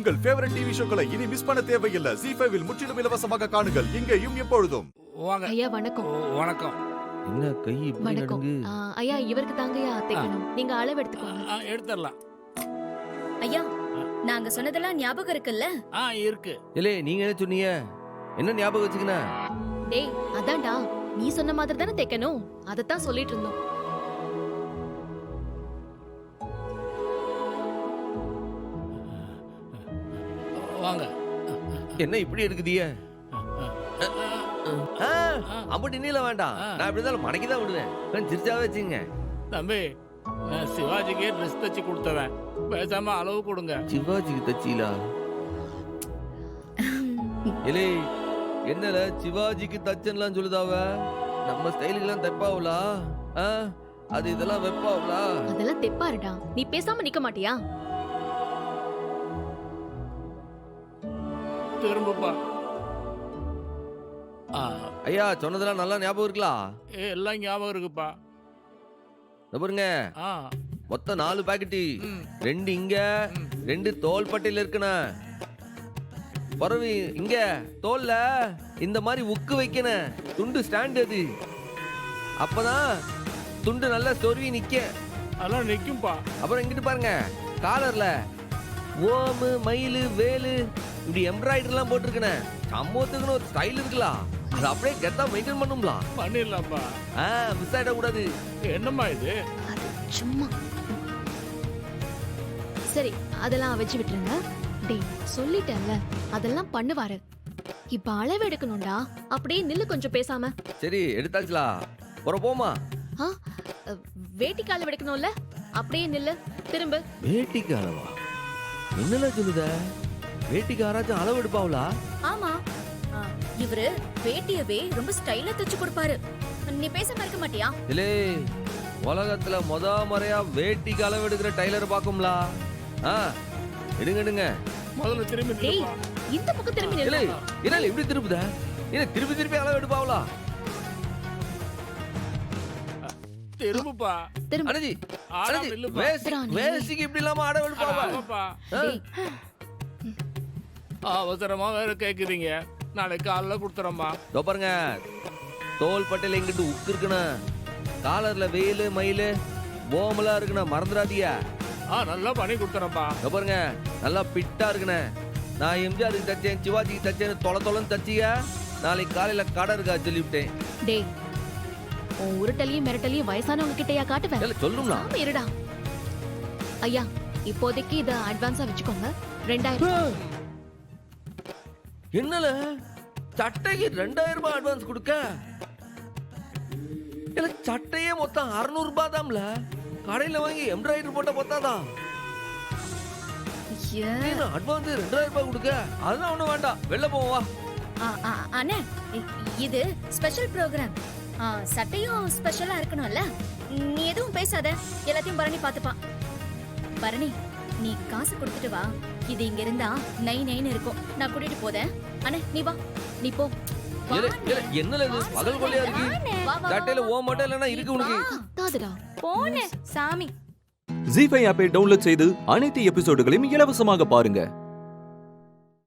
உங்கள் favourite TV ஷோக்களை இனி miss பண்ண தேவையில்லை. ZEE5 இல் முற்றிலும் இலவசமாக காணுங்கள். இங்கேயும் எப்பொழுதும். வாங்க ஐயா வணக்கம். வணக்கம். என்ன கை இப்படி வணக்கம். நடுங்கு? ஐயா இவருக்கு தாங்கய்யா தைக்கணும். நீங்க அளவு எடுத்துக்கோங்க. எடுத்துடலாம். ஐயா நாங்க சொன்னதெல்லாம் ஞாபகம் இருக்குல்ல? இருக்கு. இல்லே நீங்க என்ன சொன்னீங்க? என்ன ஞாபகம் வச்சுக்கின? டேய் அதான்டா நீ சொன்ன மாதிரி தானே தைக்கணும். அதத்தான் சொல்லிட்டு இருந்தோம். வாங்க. என்ன இப்படி எடுக்குதிய? அம்பட்டி நீல வேண்டாம். நான் இப்படி தான் மடக்கி தான் விடுவேன். கொஞ்சம் சிரிச்சாவே வச்சுங்க. தம்பி நான் சிவாஜிக்கே ட்ரெஸ் தச்சு கொடுத்தவன். பேசாம அளவு கொடுங்க. சிவாஜிக்கு தச்சிலா? இல்லே என்னல சிவாஜிக்கு தச்சன்லாம் சொல்லுதாவ? நம்ம ஸ்டைலுக்குலாம் தைப்பாவலா? அது இதெல்லாம் வைப்பாவலா? அதெல்லாம் தெப்பாருடா. நீ பேசாம நிக்க மாட்டியா? திரும்பப்பா. ஐயா சொன்னதெல்லாம் நல்லா ஞாபகம் இருக்குலா? எல்லாம் ஞாபகம் இருக்குப்பா. பாருங்க மொத்தம் 4 பாக்கெட். 2 இங்க 2 தோல் பட்டையில இருக்குண்ணா. பரவி இங்க தோல்ல இந்த மாதிரி உக்கு வைக்கணும். துண்டு ஸ்டாண்ட் அது. அப்பதான் துண்டு நல்லா சொருவி நிக்க. அதெல்லாம் நிக்கும்பா. அப்புறம் இங்கிட்டு பாருங்க காலர்ல ஓமு மயிலு வேலு இப்படி எம்ப்ராய்டரிலாம் போட்டிருக்கேன். சம்மத்துக்குன்னு ஒரு ஸ்டைல் இருக்குல்ல. அது அப்படியே கெத்தா மெயின்டைன் பண்ணும்ல. பண்ணிடலாம்ப்பா. மிஸ் ஆயிட கூடாது. என்னம்மா இது? அது சும்மா. சரி அதெல்லாம் வச்சு விட்டுருங்க. டேய் சொல்லிட்டேன்ல அதெல்லாம் பண்ணுவாரு. இப்ப அளவு எடுக்கணும்டா. அப்படியே நில்லு கொஞ்சம் பேசாம. சரி எடுத்தாச்சுலா. போமா. வேட்டிக்கு அளவு எடுக்கணும்ல. அப்படியே நில்லு. திரும்ப. வேட்டிக்கு அளவா? என்னல சொல்லுத? வேட்டிக்கு யாராச்சும் அளவு எடுப்பாவளா? ஆமா இவரு வேட்டியவே ரொம்ப ஸ்டைலா தச்சு கொடுப்பாரு. நீ பேசாம இருக்க மாட்டியா? இல்லே உலகத்துல முறையா வேட்டிக்கு அளவு எடுக்கிற டைலர் பாக்கும்லா. எடுங்க முதல்ல திரும்பி டேய் நில்லுப்பா. இந்த பக்கம் திரும்பி இல்ல நில்லு. இல்ல இப்படி திருப்புத? என்ன திருப்பி அளவு எடுப்பாவளா? திரும்பப்பா. திரும்ப. அனஜி ஆடா அனஜி நில்லுப்பா. வேஸ்டிக்கு இப்படி இல்லாம அளவு எடுப்பாவா? ஆமாப்பா. டேய் அவசரமா வேற கேக்குறீங்க. நாளைக்கு காலைல கொடுத்துறோம்மா. பாருங்க தோல் பட்டையில எங்கிட்டு உக்கு இருக்கணும். காலர்ல வெயிலு மயிலு ஓமலா இருக்கணும். மறந்துடாதியா? நல்லா பண்ணி கொடுத்துறோம்ப்பா. பாருங்க நல்லா பிட்டா இருக்கணும். நான் எம்ஜிஆருக்கு தச்சேன் சிவாஜிக்கு தச்சேன்னு தொலைன்னு தச்சியா. நாளைக்கு காலையில கடை இருக்கா சொல்லிவிட்டேன். டேய் உன் உருட்டலையும் மிரட்டலையும் வயசானவங்க கிட்டயா காட்டுவேன். சொல்லுங்களா? ஆமா இருடா. ஐயா இப்போதைக்கு இத அட்வான்ஸா வச்சுக்கோங்க. 2000. என்னல சட்டைக்கு 2000 ரூபாய் அட்வான்ஸ் கொடுக்க? இல்ல சட்டையே மொத்தம் 600 ரூபாய் தான்ல. கடையில வாங்கி எம்ப்ராய்டரி போட்ட பத்தாதான். அட்வான்ஸ் 2000 ரூபாய் கொடுக்க? அதெல்லாம் ஒண்ணும் வேண்டாம். வெளில போவா. அண்ணே இது ஸ்பெஷல் ப்ரோக்ராம். சட்டையும் ஸ்பெஷலா இருக்கணும்ல. நீ எதுவும் பேசாத. எல்லாத்தையும் பரணி பாத்துப்பான். பரணி நீ காசு கொடுத்துட்டு வா. இது இங்க இருந்தா நைன்னு இருக்கும். நான் கூட்டிட்டு போதேன். அண்ணே நீ வா. நீ போ. என்னல இது பகல் கொள்ளையா இருக்கு? சட்டையில ஓ மட்டும் இல்லனா இருக்கு உனக்கு. கத்தாதடா. போனே சாமி. ZEE5 ஆப்பை டவுன்லோட் செய்து அனைத்து எபிசோடுகளையும் இலவசமாக பாருங்க.